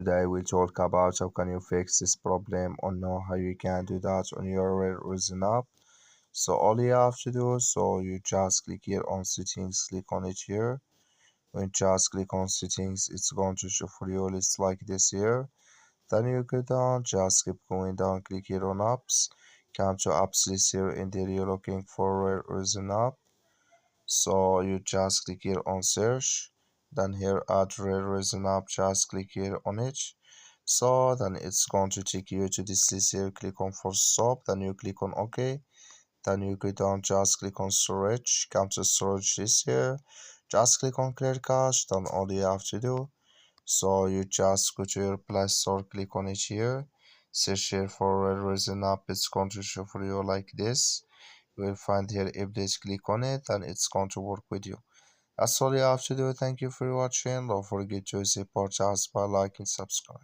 Today we'll talk about how can you fix this problem or know how you can do that on your Reason app. So all you have to do, so you just click here on settings, click on it here. When you just click on settings, it's going to show for you a list like this here. Then you go down, just keep going down, click here on apps. Come to apps list here, and there you're looking for Reason app. So you just click here on search, then here add Reason app, just click here on it. So then it's going to take you to this list here, click on for stop, then you click on OK, then you go down, just click on storage, come to storage list here, just click on clear cache, then all you have to do, so you just go to your Play Store, click on it here, search here for Reason app, it's going to show for you like this. You will find here update, click on it and it's going to work with you. That's all you have to do. Thank you for watching. Don't forget to support us by liking, subscribe.